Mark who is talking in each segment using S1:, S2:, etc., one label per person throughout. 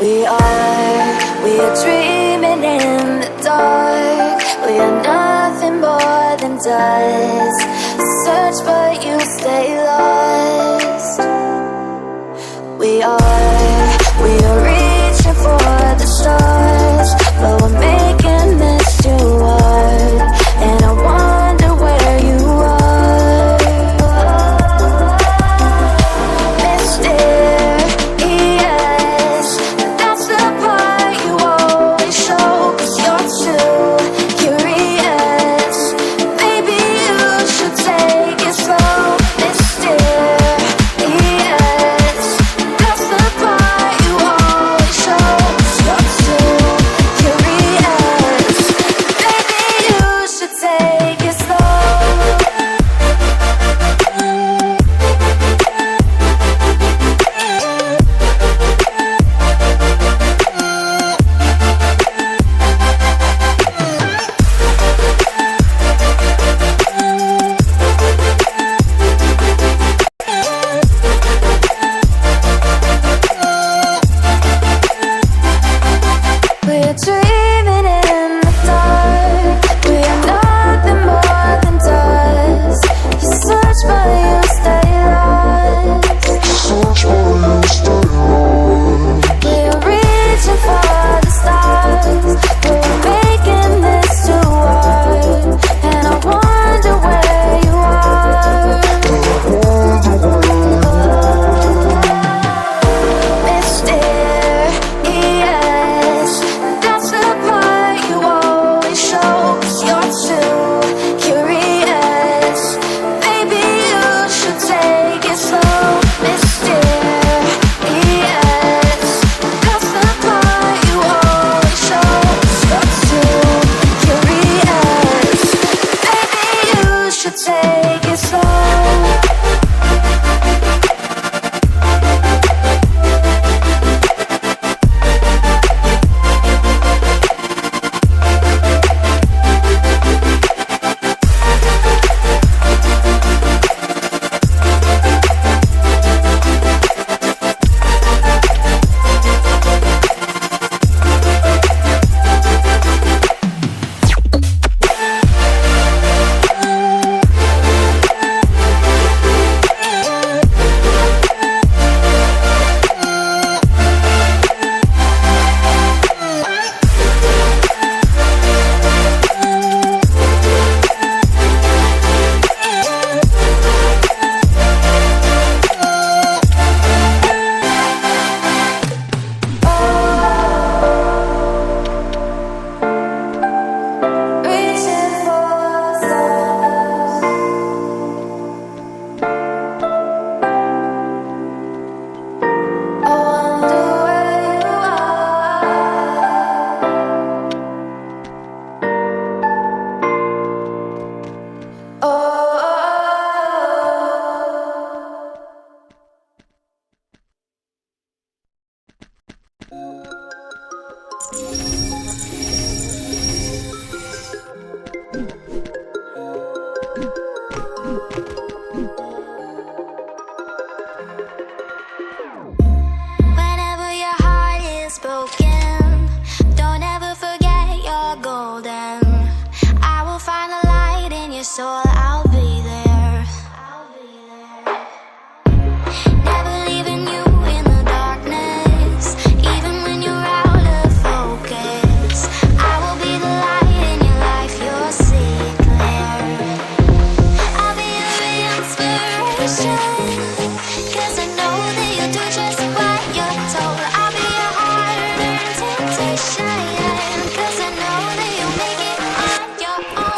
S1: We are dreaming in the dark. We are nothing more than dust. Search but you stay lost. We are reaching for the stars, but we're making this too hard. And I wonder where you are. Mysterious, that's the part you always show. 'Cause you're too curious. Maybe you should take it slow. Mysterious, that's the part you always show. 'Cause you're too curious. Maybe you should take it slow. We're dreaming in the dark. We are nothing more than dust. You search but you stay lost. We are reaching for the stars, but we're making this too hard. And I wonder where you are. Mysterious, that's the part you always show. 'Cause you're too curious. Maybe you should take it slow. Mysterious, that's the part you always show. 'Cause you're too curious. Maybe you should take it slow. Reaching for stars. I wonder where you are. Oh.
S2: Whenever your heart is broken, don't ever forget you're golden. I will find the light in your soul, I'll be there. Never leaving you in the darkness, even when you're out of focus. I will be the light in your life, you'll see it clear. I'll be your inspiration, 'cause I know that you'll do just what you're told. I'll be your hard-earned temptation, 'cause I know that you'll make it on your own.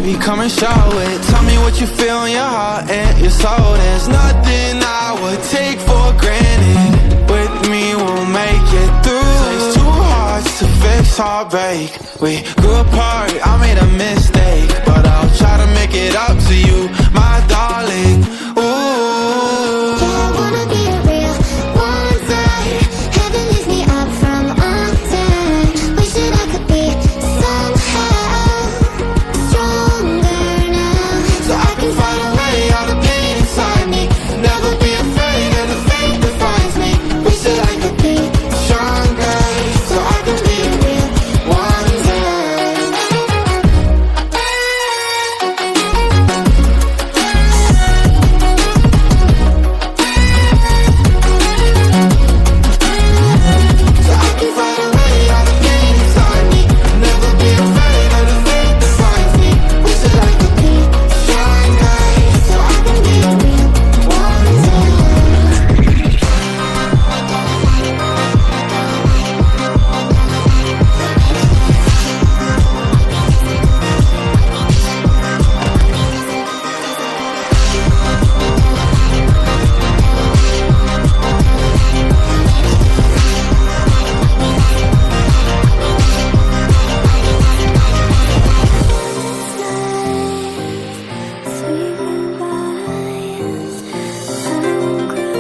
S3: baby, come and show it. Tell me what you feel in your heart and your soul. There's nothing I would take for granted. With me, we'll make it through. It's too hard to fix heartbreak. We grew apart, I made a mistake, but I'll try to make it up to you, my darling. Ooh.
S2: Yeah, I wanna be a real one day. Heaven leaves me up from under. Wishing I could be somehow stronger now,
S3: So I can find a way out of pain inside me. Never be afraid of the fate that finds me. Wish that I could be stronger, so I can be a real one day. So I can find a way out of pain inside me. Never be afraid of the fate that finds me. Wish that I could be stronger, so I can be a real one day.
S2: sweet goodbyes. I won't cry,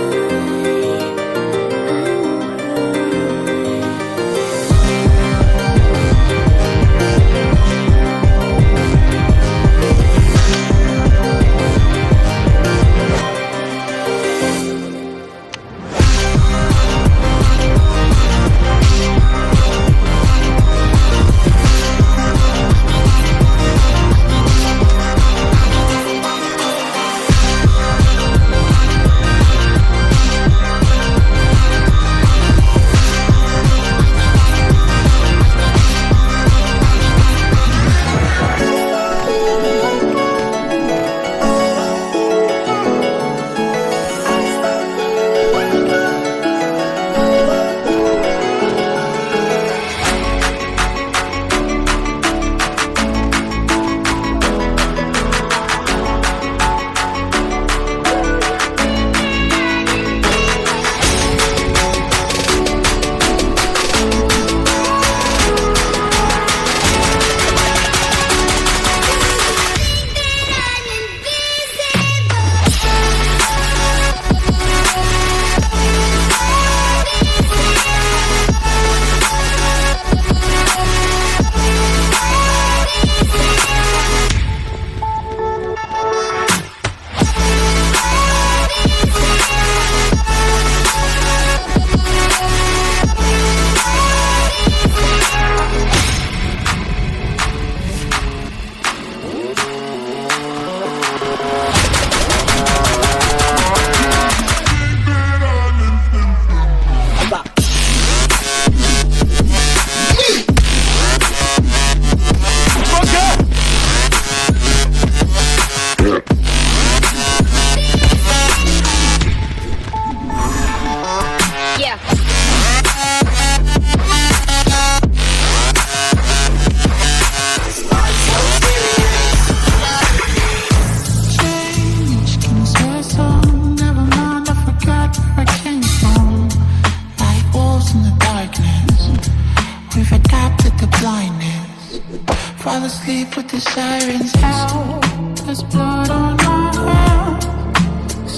S3: fall asleep with the sirens out. There's blood on my hands.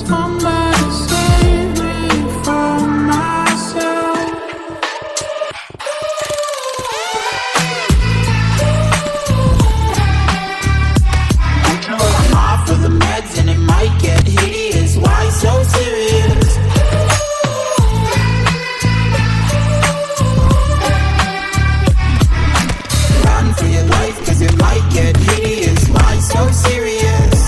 S3: Somebody save me from myself. I'm off of the meds and it might get hideous. Why so serious? Run for your life, cause it might get hideous. Why so serious?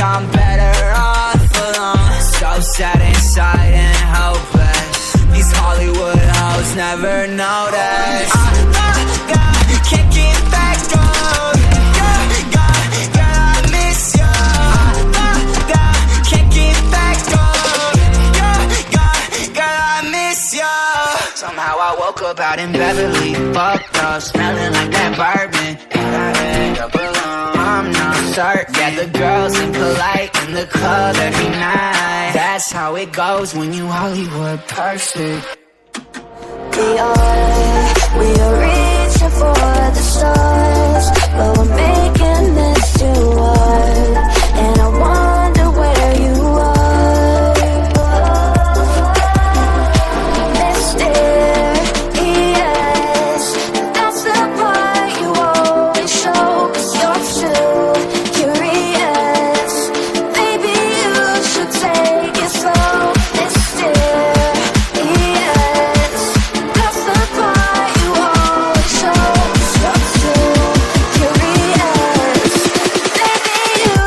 S4: I'm better off alone. So sad inside and hopeless. These Hollywood hoes never notice. Can't get back on. Girl, I miss you. Can't get back on. Girl, I miss you. Somehow I woke up out in Beverly, fucked up, smelling like that bourbon. And I end up alone. I'm not certain. Yeah, the girls impolite in the club every night. That's how it goes when you Hollywood perfect.
S1: We are reaching for the stars, but we're making this too hard. And I wonder where you are, mysterious. That's the part you always show, 'cause you're too curious. Maybe you should take it slow, mysterious. That's the part you always show, 'cause you're too curious. Maybe you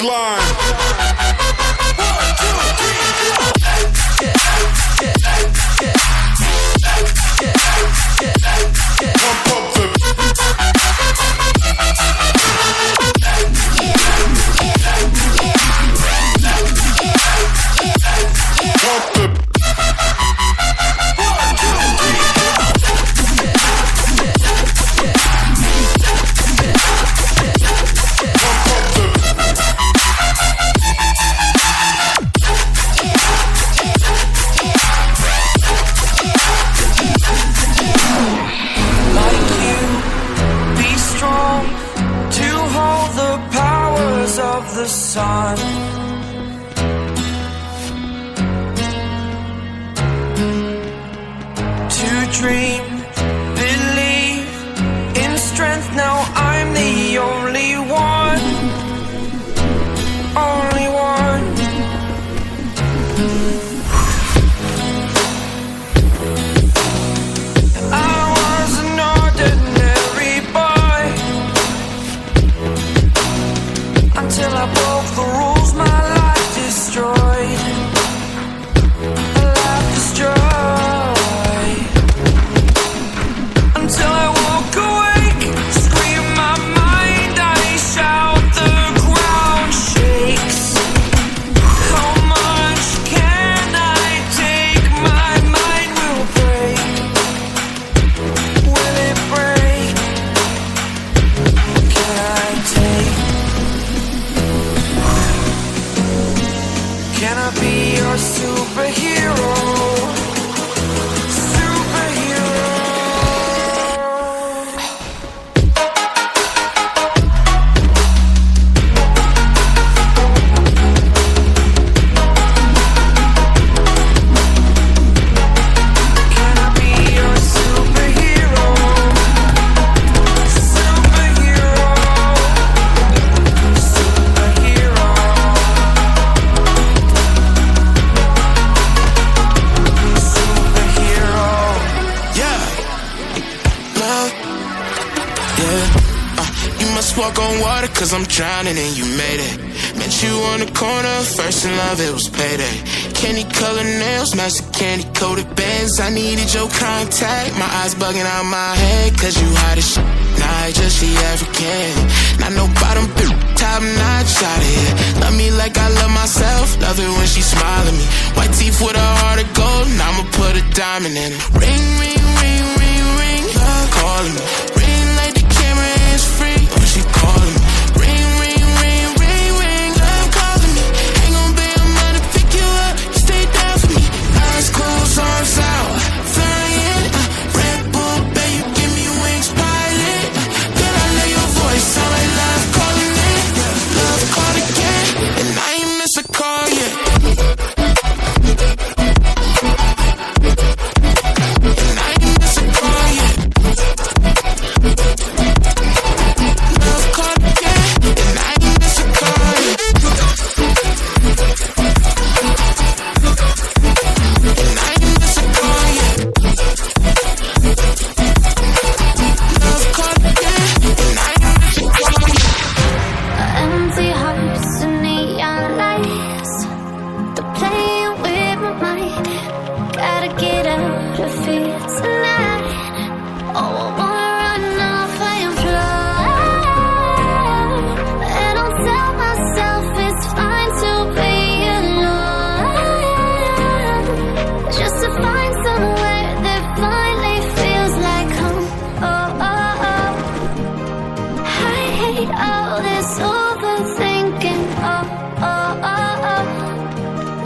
S5: baseline.
S6: Of the sun, to dream, believe in strength. Now I'm the only one, only one. I was an ordinary boy until I broke the rules, my life destroyed. A life destroyed. Until I woke awake, scream my mind, I shout, the ground shakes. How much can I take? My mind will break. Will it break? Can I take? Can I be your superhero? Superhero. Can I be your superhero? Superhero. Superhero.
S3: Walk on water cause I'm drowning and you made it. Met you on the corner, first in love, it was payday. Candy colored nails, match the candy coated bands. I needed your contact, my eyes bugging out my head. Cause you hot as shit, nah, I just she African. Not no bottom, top notch out of here. Love me like I love myself, love it when she smile at me. White teeth with a heart of gold, and I'ma put a diamond in it. Ring, ring, ring, ring, ring, love calling me. Ring like the camera is free. She calling me. Ring, ring, ring, ring, ring. Love calling me. Ain't gon' be a man to pick you up. You stay down for me. Eyes closed, arms out. Flying. Red Bull, babe, you give me wings, pilot. Girl, I know your voice. Sound like love calling it. Love called again. And I ain't miss a call yet. And I ain't miss a call yet.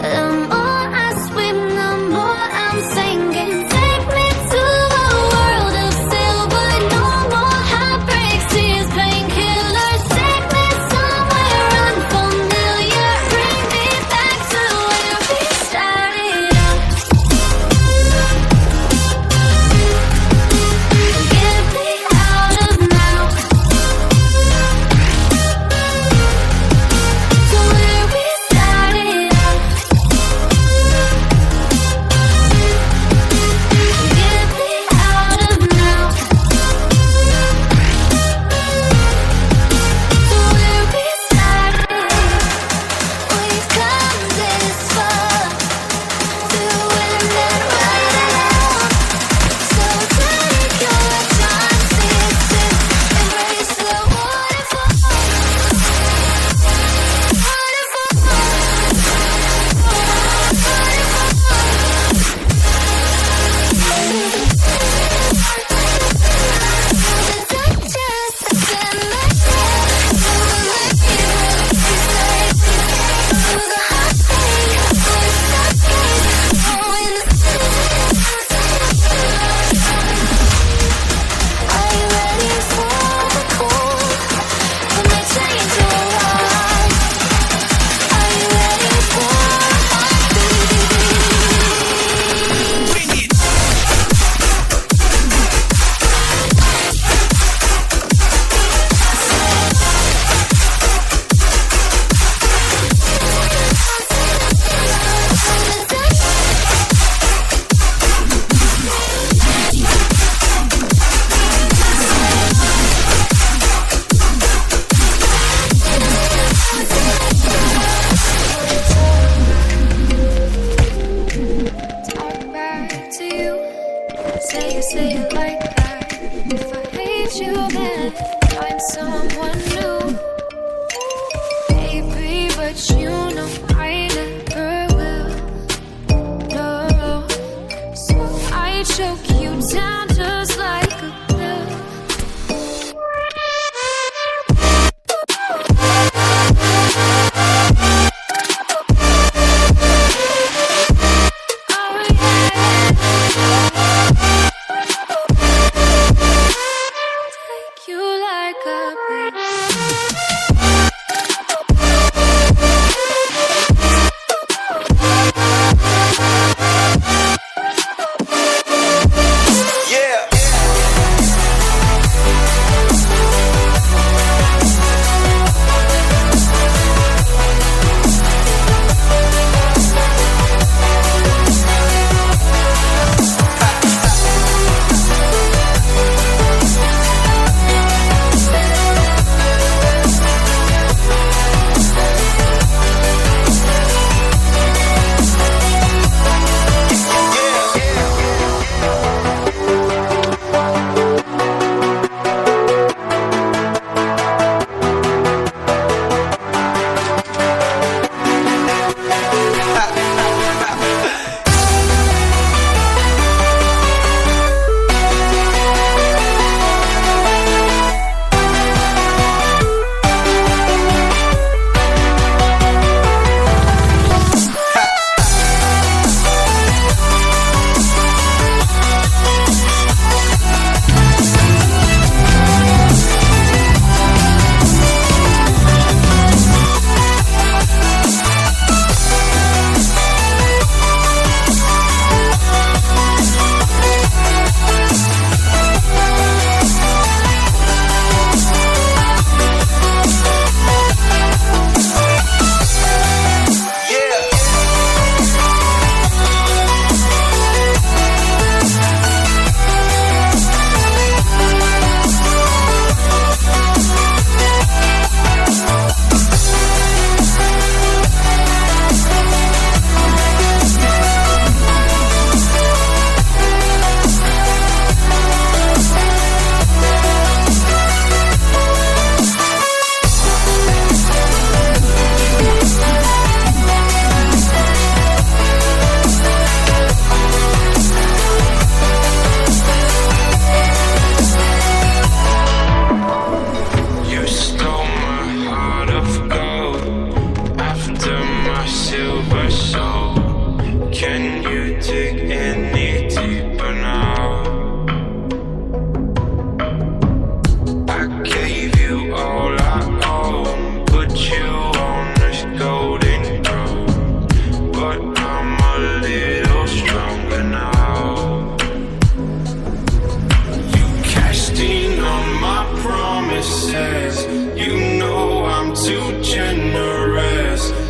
S2: The more I swim, the more I'm sinking. Take me to
S1: say it like that. If I hate you, then find someone new. Baby, but you know I never will. No, so I choke you down just like a pill.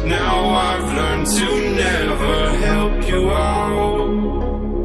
S6: Now I've learned to never help you out.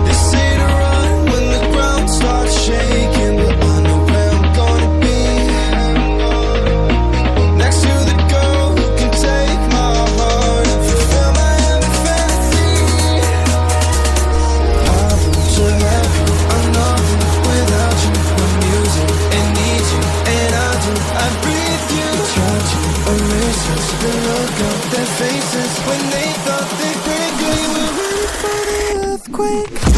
S3: They say to run when the ground starts shaking, but I know where I'm gonna be. Next to the girl who can take my heart and fulfill my every fantasy. I want to have you, I'm nothing without you. My music, it needs you, and I do. I breathe you, touch you, erase us. The look on their faces when they thought they'd break. We were ready for the earthquake.